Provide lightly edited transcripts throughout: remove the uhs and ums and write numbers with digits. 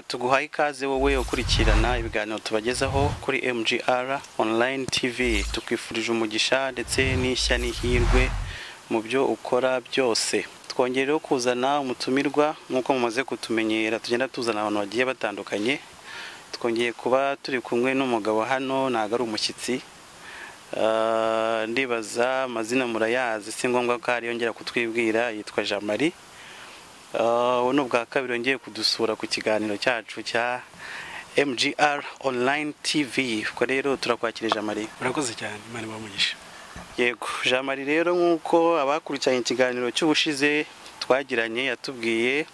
tuguhaye ikaze wowe ukurikirana ibiganiro tubagezaho kuri MGR online TV. Tukwifurije umugisha ndetse n'ishya n'ihirwe mu byo ukora byose. Twongereho kuzana umutumirwa nk'uko mumaze kutumenyera, tugenda tuzana abantu bagiye batandukanye. Twongeye kuba turi kumwe n'umugabo hano, ntago ari umushyitsi. Ndibaza amazina murayazi, si ngombwa ko ari yongera kutwibwira. Yitwa Jean Marie. Uno bwa kabiri ngiye kudusura ku kiganiro cyacu cya MGR online TV. Ko rero turakwakira Jean Marie. Murakoze cyane, Imana ibamugisha. Yego, Jean Marie rero nkuko abakurikiranye ikiganiro cy'ubushize twagiranye yatubwiye,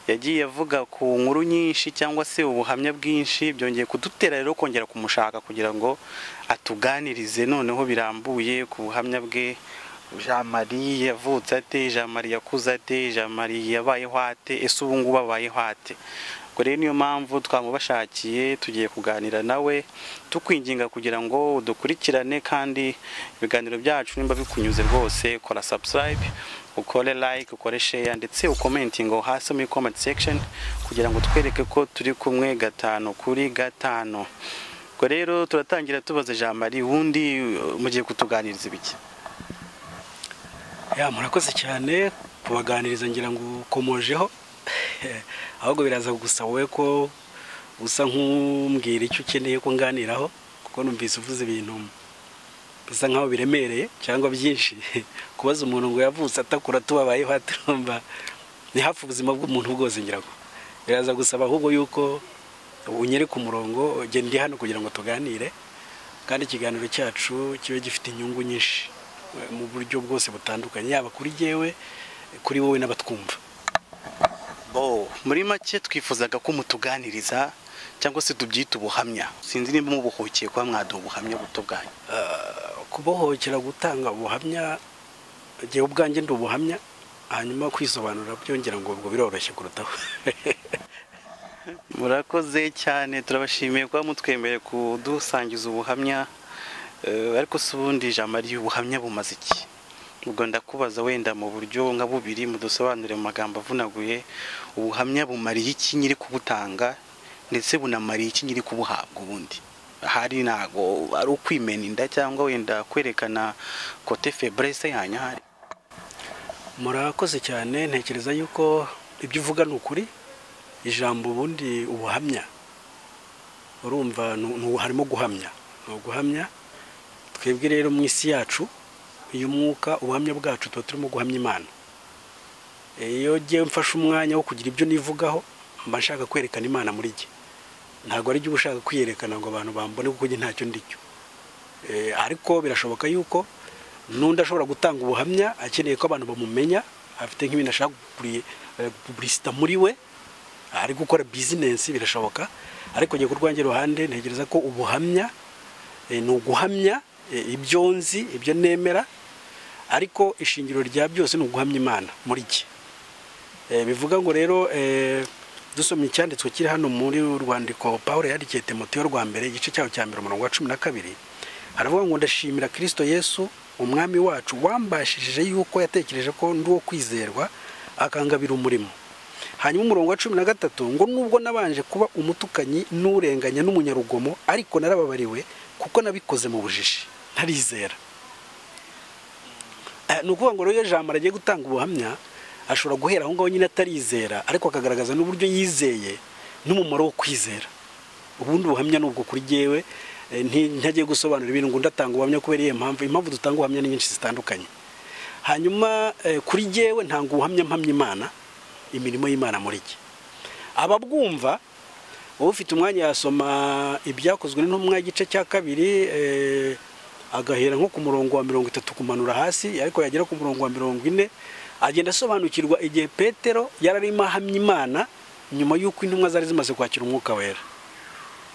yagiye avuga ku nkuru nyinshi cyangwa se ubuhamya bwinshi, byongeye kudutera rero kongera kumushaka kugira ngo atuganirize noneho birambuye ku buhamya bwe. Jean Marie yavutse ate, Jean Marie yakuze ate, Jean Marie yabayeho ate, ese ubu ngubu abayeho ate? Ubwo rero niyo mpamvu twamubashakiye, tugiye kuganira nawe, tukwinginga kugira ngo udukurikirane, kandi ibiganiro byacu nimba bikunyuze rwose kora subscribe, ukore like, ukore share ndetse ukomentinga hasi muri comment section kugira ngo twereke ko turi kumwe 5 kuri 5. Ubwo rero turatangira tubaza Jean Marie, wundi mugiye kutuganiriza ibiki? Murakoze cyane kubaganiriza, ngira ngo ukomojeho ahubwo biraza gusaba wowe ko usa nk'umbwira icyo ukeneye ko nganiraho, kuko numvise uvuze ibintu bisa nkaho biremereye cyangwa byinshi. Kubaza umuntu ngo yavutse atakura tubabayeho atumva ni hafi ubuzima bw'umuntu bwose, ngira ngo biraza gusaba ahubwo yuko unyere ku murongo, ugende ndi hano kugira ngo tuganire, kandi ikiganiro cyacu kibe gifite inyungu nyinshi mu buryo bwose butandukanye, yaba kuri jewe, kuri wowe n'abatwumva. Muri make twifuzaga ko mutuganiriza cyangwa se tubyita ubuhamya. Sinzi nimba mubuhokiye kwa mwadu ubuhamya buto bwanyu. Kubohokera gutanga ubuhamya, jewe ubwanjye ndi ubuhamya, hanyuma kwisobanura byongera ngo ubwo biroroshye kurutaho. Murakoze cyane, turabashimiye kuba mutwemeye kudusangiza ubuhamya. Ariko subundi Jean Marie, ubuhamya bumaze iki? Ubwo ndakubaza wenda mu buryo nka bubiri, mudusobanurire mu magambo avunaguye, ubuhamya bumariye iki nyiri kubutanga ndetse bunamariye iki nyiri kubuhabwa ubundi? Hari nago ari ukwimena inda cyangwa wenda kwerekana kote faiblesse yanyu hari? Murakoze cyane, ntekereza yuko ibyo uvuga ni ukuri. Ijambo ubundi ubuhamya, urumva harimo guhamya, no guhamya. Twebwe rero mu isi yacu y'umwuka, ubuhamya bwacu tuba turimo guhamya Imana. Iyo giye mfashe umwanya wo kugira ibyo nivugaho, mba nshaka kwerekana Imana muri jye. Ntago ari byo ushaka kwiyerekana ngo abantu bambone kuko njye ntacyo ndicyo. Ariko birashoboka yuko nundi ashobora gutanga ubuhamya akeneye ko abantu bamumenya, afite nk'ibintu ashaka publicity muri we, ari gukora business, birashoboka. Ariko ngiye ku rwanjye ruhande ntegereza ko ubuhamya ni uguhamya ibyo nzi, ibyo nemera, ariko ishingiro rya byose ni uguhamya Imana muri jye. Bivuga ngo rero dusomye icyanditswe kiri hano muri urwandiko Pawulo yandikiye Timoteyo rwa mbere, igice cyaho cya 12, aravuga ngo ndashimira Kristo Yesu umwami wacu, wambashishije yuko yatekereje ko ndi uwo kwizerwa akangabira umurimo. Hanyuma umurongo wa 13 ngo nubwo nabanje kuba umutukanyi n'urenganya n'umunyarugomo, ariko narababariwe kuko nabikoze mu bujiji ntarizera. Nukuvuga ngo rero Jean Marie agiye gutanga ubuhamya, ashobora guhera aho ngaho nyine atarizera, ariko akagaragaza n'uburyo yizeye n'umumaro wo kwizera. Ubundi ubuhamya nubwo kuri jewe ntagiye gusobanura ibintu ngo ndatanga ubuhamya kubera iyo impamvu dutanga ubuhamya ni nyinshi zitandukanye. Hanyuma kuri jewe ntanga ubuhamya mpamya Imana, imirimo y'Imana muri jye. Ababwumva wowe ufite umwanya yasoma ibyakozwe n'intumwa igice cya 2, agahera nko ku murongo wa 30 kumanura hasi, ariko yagera ku murongo wa 40 agenda asobanukirwa igihe Petero yararimo ahamya Imana nyuma y'uko intumwa zari zimaze kwakira umwuka wera.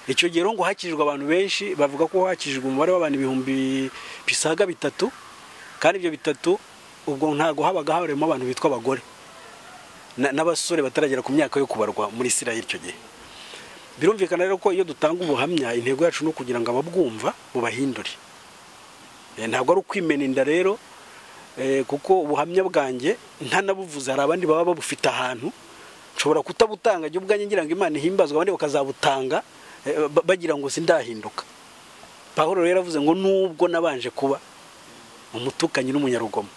Icyo gihe ngo hakijwe abantu benshi, bavuga ko hakijwe umubare w'abantu 3,000, kandi ibyo 3 ubwo ntago habaga harimo abantu bitwa abagore n'abasore bataragera ku myaka yo kubarwa muri Isirayeli icyo gihe. Birumvikana rero ko iyo dutanga ubuhamya, intego yacu no kugira ngo ababwumva bubahindure. Ntabwo ari ukwimena inda rero, kuko ubuhamya bwanjye ntanabuvuze hari abandi baba babufite ahantu nshobora kutabutanga jye ubwanjye ngira ngo Imana ihimbazwa abandi bakazabutanga bagira ngo sindahinduka. Pawulo rero avuze ngo nubwo nabanje kuba umutukanyi n'umunyarugomo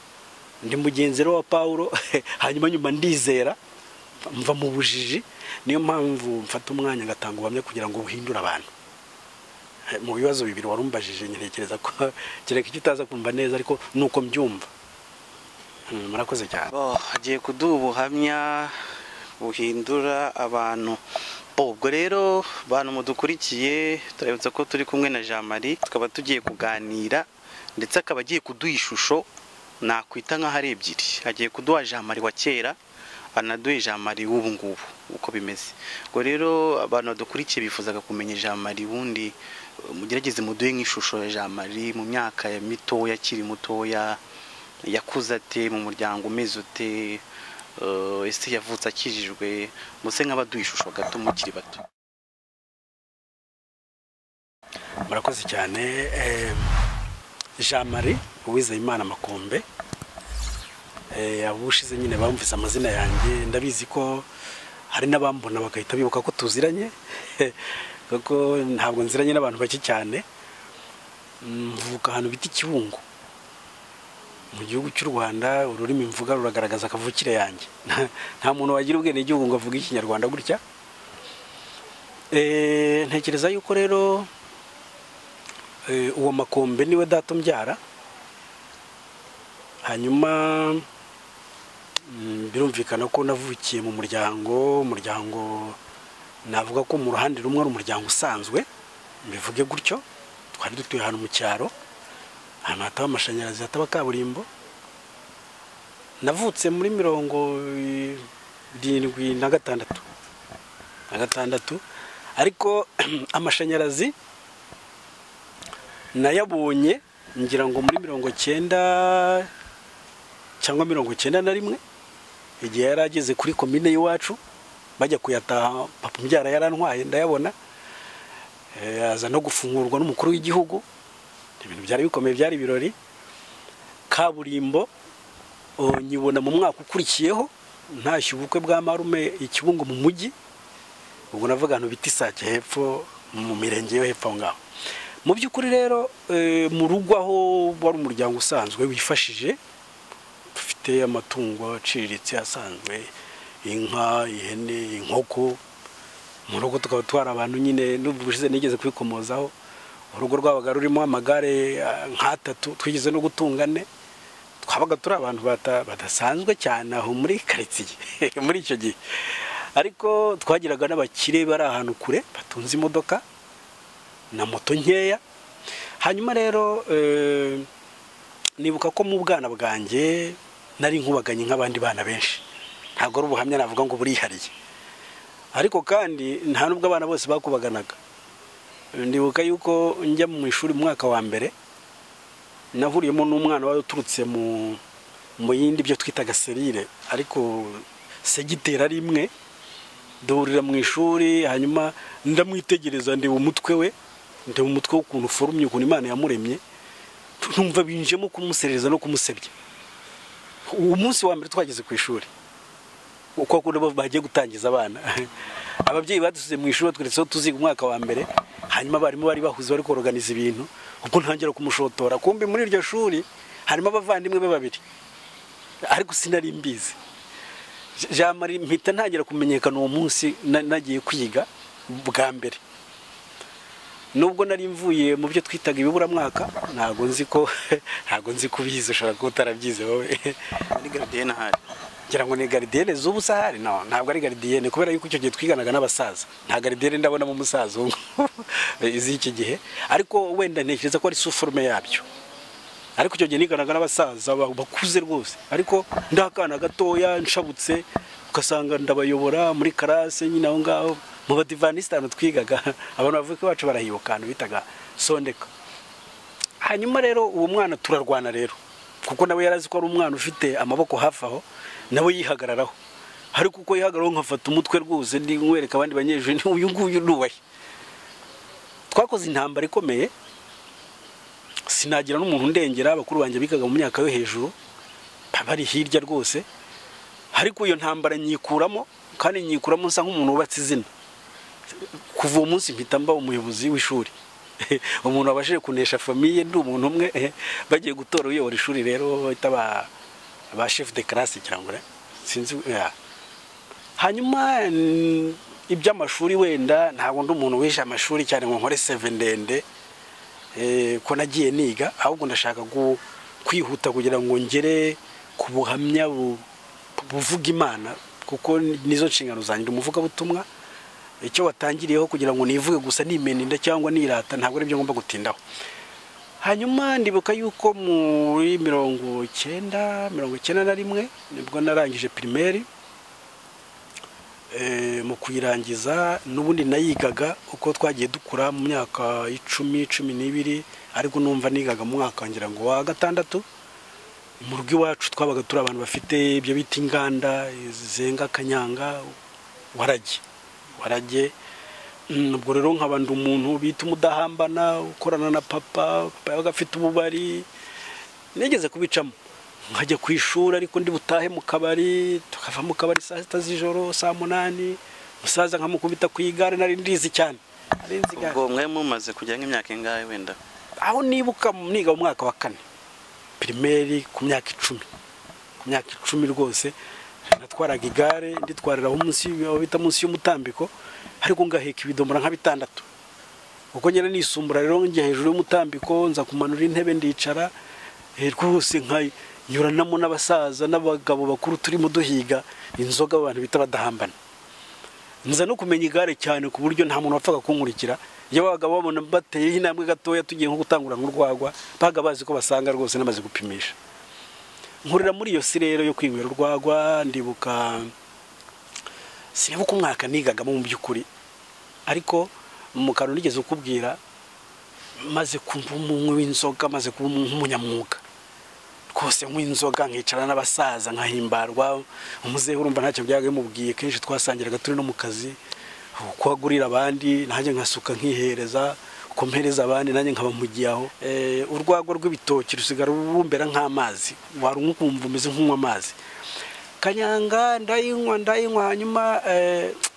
ndi mugenzi wa Pawulo hanyuma nyuma ndizera mva mu bujiji, niyo mpamvu mfata umwanya ngatanga ubuhamya kugira ngo buhindure abantu. Mu bibazo bibiri warumbajije ntekereza ko kereka icyo utaza kumva neza ariko nuko mbyumva. Murakoze cyane. Hagiye kuduha ubuhamya buhindura abantu. Ubwo rero bantu mudukurikiye turabutse ko turi kumwe na Jean Marie, tukaba tugiye kuganira ndetse akaba agiye kuduha ishusho nakwita nka hari ebyiri. Agiye kuduha Jean Marie wa kera, anaduhe Jean Marie w'ubu ngubu uko bimeze. Ubwo rero abantu badukurikiye bifuzaga kumenya Jean Marie wundi, mugerageze muduhe nk'ishusho ya Jean Marie mu myaka ya mitoya, akiri mutoya, yakuze ate, mu muryango umeze ute, ese yavutse akijijwe, muse nk'abaduha ishusho gato mukiri bato. Murakoze cyane. Jean Marie Uwizeyimana Makombe, abushize nyine bamvise amazina yanjye, ndabizi ko hari n'abambona bagahita bibuka ko tuziranye kuko ntabwo nziranye n'abantu bake cyane. Mvuka ahantu bita Kibungo mu gihugu cy'u Rwanda, ururimi mvuga ruragaragaza akavukire yanjye. Nta muntu wagira ubwene igihugu ngo avuge ikinyarwanda gutya. Ntekereza yuko rero uwo Makombe niwe data umbyara, hanyuma birumvikana ko navukiye mu muryango navuga ko mu ruhande rumwe ari umuryango usanzwe, mbivuge gutyo. Twari dutuye ahantu mu cyaro, ahantu hataba amashanyarazi, hataba kaburimbo. Navutse muri 76 ariko amashanyarazi nayabonye ngira ngo muri 90 cyangwa 91, igihe yari ageze kuri komine y'iwacu bajya kuyataha. Papa umbyara yarantwaye ndayabona, aza no gufungurwa n'umukuru w'igihugu. Ibintu byari bikomeye, byari ibirori. Kaburimbo nyibona mu mwaka ukurikiyeho, ntashye ubukwe bwa marume Ikibungo mu mujyi. Ubwo navuga ahantu bita Isake hepfo mu mirenge yo hepfo ngaho. Mu by'ukuri rero mu rugo aho wari umuryango usanzwe wifashije, dufite amatungo aciriritse asanzwe, inka, ihene, inkoko. Mu rugo tukaba twara abantu nyine, n'ubushize nigeze kwikomozaho, urugo rwabaga rurimo amagare nk'atatu, twigeze no gutunga 4. Twabaga turi abantu badasanzwe cyane aho muri quartier muri icyo gihe, ariko twagiraga n'abakire bari ahantu kure batunze imodoka na moto nkeya. Hanyuma rero nibuka ko mu bwana bwanjye nari nkubaganye nk'abandi bana benshi. Ntabwo ari ubuhamya navuga ngo burihariye, ariko kandi nta nubwo abana bose bakubaganaga. Ndibuka yuko njya mu ishuri mu mwaka wa mbere, nahuriyemo n'umwana wari uturutse mu yindi byo twitaga serire, ariko segitera rimwe. Duhurira mu ishuri, hanyuma ndamwitegereza, ndeba umutwe we, ndeba umutwe w'ukuntu forumye, ukuntu Imana yamuremye. Numva binjemo kumuserereza no kumusebya. Uwo munsi wa mbere twageze ku ishuri, uko kuno bagiye gutangiza abana, ababyeyi badusize mu ishuri batweretseho tuziga umwaka wa mbere, hanyuma barimo bari bahuze bari koroganiza ibintu. Ubwo ntangira kumushotora, kumbe muri iryo shuri harimo abavandimwe be 2, ariko sinari mbizi. Jean Marie mpita ntangira kumenyekana uwo munsi nagiye kwiga bwa mbere. Nubwo nari mvuye mu byo twitaga ibiburamwaka, ntago nzi kubizi, ushobora kuba utarabyize wowe. Ari gardienne hari, ngira ngo ni gardienne z'ubu sahari. No, ntabwo ari gardienne, kubera yuko icyo gihe twiganaga n'abasaza. Nta gardienne ndabona mu musaza iz'iki gihe, ariko wenda ntekereza ko ari suforme yabyo. Ariko icyo gihe niganaga n'abasaza bakuze rwose, ariko ndakana gatoya nshabutse, ugasanga ndabayobora muri classe nyine aho ngaho mu badivaniste hano twigaga. Abantu bavuga ko bacu barahibuka hano bitaga Sondeka. Hanyuma rero uwo mwana turarwana rero, kuko nawe yarazi ko ari umwana ufite amaboko hafi aho, nawe yihagararaho. Ariko uko yihagararaho nkafata umutwe rwose ndi nkwereka abandi banyejwe, uyu nguyu nubaye. Twakoze intambara ikomeye, sinagira n'umuntu ndengera. Abakuru banjye bikaga mu myaka yo hejuru, bari hirya rwose. Ariko iyo ntambara nyikuramo kandi nyikuramo nsa nk'umuntu wubatse izina. Kuva uwo munsi mpita mba umuyobozi w'ishuri. Umuntu wabashije kunesha famiye ndi umuntu umwe bagiye gutora uyobora ishuri rero bahita ba chef de classe cyangwa sinzi. Hanyuma iby'amashuri wenda ntabwo ndi umuntu wishe amashuri cyane ngo nkore 7 ndende ko nagiye niga, ahubwo ndashaka kwihuta kugira ngo ngere ku buhamya buvuga Imana, kuko nizo nshingano zanjye. Umuvuga butumwa icyo watangiriyeho kugira ngo nivuge gusa nimeninda cyangwa nirata ntabwo ari byo ngomba gutindaho. Hanyuma ndibuka yuko muri 1991 nibwo narangije primaire. Mu kuyirangiza n'ubundi nayigaga uko twagiye dukura mu myaka 10-12, ariko numva nigaga mu mwaka ngira ngo wa gatandatu. Mu rugo iwacu twabaga turi abantu bafite ibyo bita inganda zenga kanyanga warage. Ubwo rero nk'abandi umuntu bita umudahambana ukorana na papa agafite ububari, nigeze kubicamo nkajya ku ishuri ariko ndi butahe mu kabari, tukava mu kabari saa 6 z'ijoro, saa 8 musaza nkamukubita ku igare, nari ndizi cyane. Ubwo mwe mumaze kujya nk'imyaka ingahe wenda? Aho nibuka niga mu mwaka wa 4 primaire ku myaka 10. Ku myaka 10 rwose natwaraga igare nditwarira munsi y'umutambiko, ariko ngaheka ibidomora nka 6. Uko nyene nisumbura rero ngiye hejuru y'umutambiko nza kumanura intebe ndicara rwose nyuranamo n'abasaza n'abagabo bakuru turimo duhiga inzoga abantu bita badahambana. Nza no kumenya igare cyane ku buryo nta muntu wapfaga kunkurikira. Iyo abagabo babona bateye intambwe gatoya tugiye nko gutangura nk'urwagwa, baga bazi ko basanga rwose namaze gupimisha. Nkurira muri iyo sirero yo kwinywera urwagwa. Ndibuka sinibuka umwaka nigagamo mu by'ukuri, ariko mu kantu nigeze ukubwira maze kumva umuntu w'inzoga, maze kuba umunyamwuga rwose nk'inzoga, nkicara n'abasaza nkahimbarwa. Umuzehe urumva ntacyo byaga mubwiye, kenshi twasangiraga turi no mu kazi, kwagurira abandi nanjye nkasuka nkihereza, ukompereza abandi nanjye nkabamugiyaho. Urwagwa rw'ibitoki rusigara rurumbera nk'amazi, warungu kumva umeze nk'unywa amazi. Kanyanga ndayinywa. Hanyuma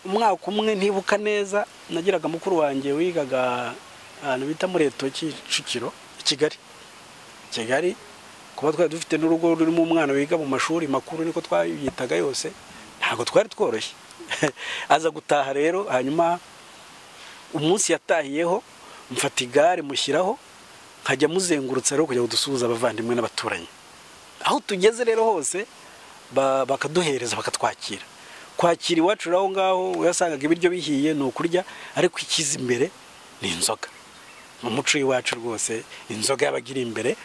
umwaka umwe ntibuka neza, nagiraga mukuru wanjye wigaga ahantu bita Mureto Kicukiro Kigali. Kuba twari dufite n'urugo rurimo umwana wiga mu mashuri makuru niko twayitaga yose, ntabwo twari tworoshye. Aza gutaha rero, hanyuma umunsi yatahiyeho mfata igare mushyiraho, nkajya muzengurutsa rero kujya gusuhuza abavandimwe n'abaturanyi. Aho tugeze rero hose bakaduhereza bakatwakira. Kwakira iwacu aho ngaho uyasangaga ibiryo bihiye no kurya, ariko ikiza imbere ni inzoga. Mu muco iwacu rwose inzoga yabagira imbere.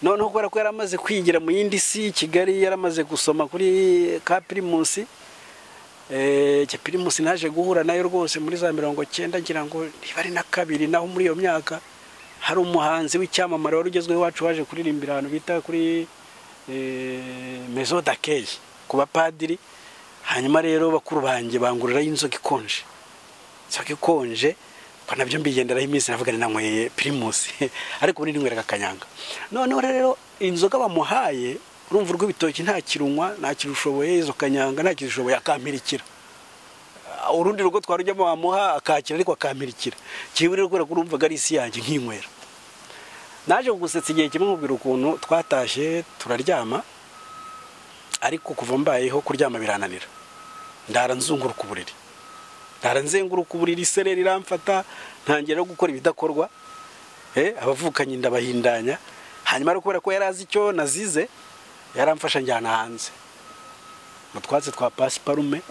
Noneho kubera ko yaramaze kwigira mu yindi si, Kigali yaramaze gusoma kuri ka Primus. Primus naje guhura nayo rwose muri za 90 ngira ngo bari na 2, naho muri iyo myaka hari umuhanzi w'icyamamare wari ugezweho iwacu waje kuririmbira ahantu bita kuri Maison d'accueil ku bapadiri. Hanyuma rero bakuru banjye bangurira inzoga ikonje. Ko nabyo mbigenderaho iminsi navugana nanyweye Primus, ariko ubundi ninyweraga kanyanga. Noneho rero inzoga bamuhaye, urumva rw'ibitoki nta kirunywa, nta kirushoboye, izo kanyanga nta kirushoboye, akampirikira. Urundi rugo twarujyamo bamuha akakira, ariko akampirikira. Kibi rero kubera ko urumvaga ari isi yanjye nkinywera. Naje kugusetsa igihe kimwe nkubwira ukuntu twatashye turaryama, ariko kuva mbayeho kuryama birananira. Ndara nzunguruka uburiri. Ndaranzenguruka uburiri, isereri iramfata, ntangira gukora ibidakorwa. Abavukanye ndabahindanya. Hanyuma rero kubera ko yarazi icyo nazize, yaramfasha njyana hanze. Mu twatsi twa pasiparume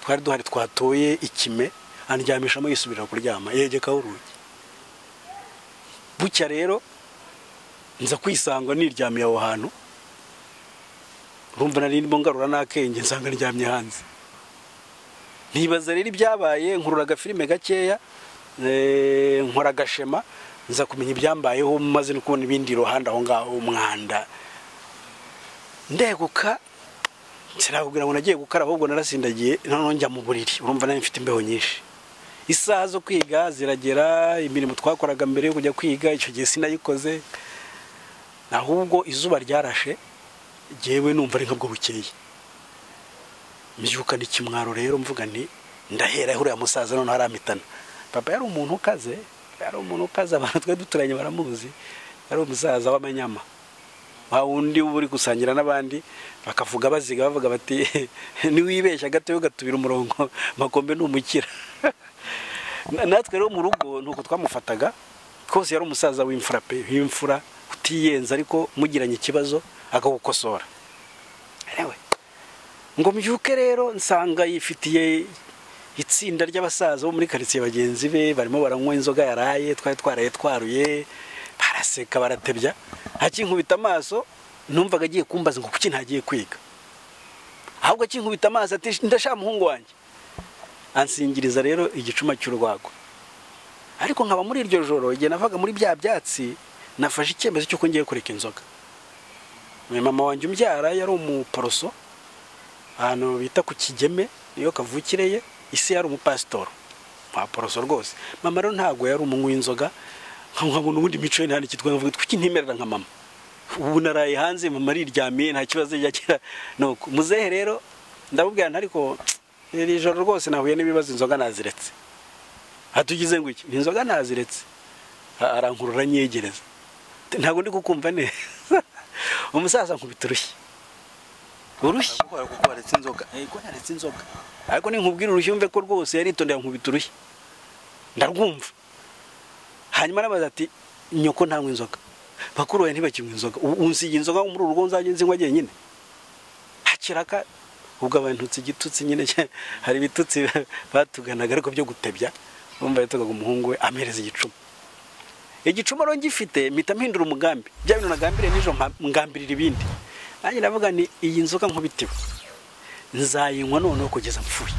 twari duhari twatoye ikime, andyamishamo yisubirira kuryama, yegekaho urugi. Bucya rero nza kwisanga niryamiye aho hantu. Urumva nari ndimo ngarura n'akenge, nsanga ndyamye hanze. Nibaza rero ibyabaye, nkurura agafilime gakeya, nkora agashema, nza kumenya ibyambayeho, maze no kubona ibindi ruhande aho ngaho umwanda. Ndeguka sinakubwira ngo nagiye gukaraba, ahubwo narasindagiye, noneho njya mu buriri. Urumva nari mfite imbeho nyinshi. Isaha zo kwiga ziragera, imirimo twakoraga mbere yo kujya kwiga icyo gihe sinayikoze. Ahubwo izuba ryarashe, jewe numva ari nkabwo bukeye. mbyukana ikimwaro rero mvuga nti ndahera uriya musaza none haramitana. Papa yari umuntu ukaze, abantu twe duturanye baramuzi, yari umusaza w'amanyama, wa wundi uri gusangira n'abandi bakavuga baziga bavuga bati niwibeshya gato yo gatubira umurongo makombe n'umukira. Natwe rero mu rugo nuko twamufataga kose, yari umusaza w'imfura pe, w'imfura utiyenza, ariko mugiranye ikibazo akagukosora. Ewe ngo mbyuke rero nsanga yifitiye itsinda ry'abasaza bo muri quartier bagenzi be, barimo baranywa inzoga yaraye, twaraye twaruye, baraseka baratebya. Akinkubita amaso numvaga agiye kumbaza ngo kuki ntagiye kwiga, ahubwo akinkubita amaso ati ndashaka muhungu wanjye, ansingiriza rero igicuma cy'urwagwa. Ariko nkaba muri iryo joro igihe navaga muri bya byatsi, nafashe icyemezo cyo ngiye kureka inzoga. Mama wanjye umbyara yari umuporoso ahantu bita ku Kigeme, niyo kavukireye, isi yari umupasitoro wa poroso rwose. Mama rero ntago yari umunywi w'inzoga, nkabona ubundi mico ye ntani kitwa, ngavuga twiki ntimerera nka mama. Ubu naraye hanze mama ariryamiye nta kibazo yagira. Nuko muzehe rero ndabubwira nti ariko iri joro rwose nahuye n'ibibazo, inzoga naziretse. Hatugize ngo iki, inzoga naziretse. Arankurura nyegereza, ntago ndi kukumva neza. Umusaza nkubita urushyi kuko waretse inzoga, ko yaretse inzoga, ariko ni nkubwira urushyi umve ko rwose yaritondera nkubita urushyi, ndarwumva. Hanyuma arabaza ati nyoko ntanywa inzoga, bakuru we ntibakinywa inzoga, unsiga inzoga muri urugo nzajye nzinywa jyenyine. Hakiraka ubwo abantutsi igitutsi nyine, hari ibitutsi batuganaga ariko byo gutebya. Bumva yatogaga umuhungu we amereza igicuma. Igicuma ro ngifite mpita mpindura umugambi, bya bintu nagambire nijo ngambirira ibindi. Nanjye ndavuga ni iyi nzoga nkubitiwe nzayinywa noneho kugeza mpfuye.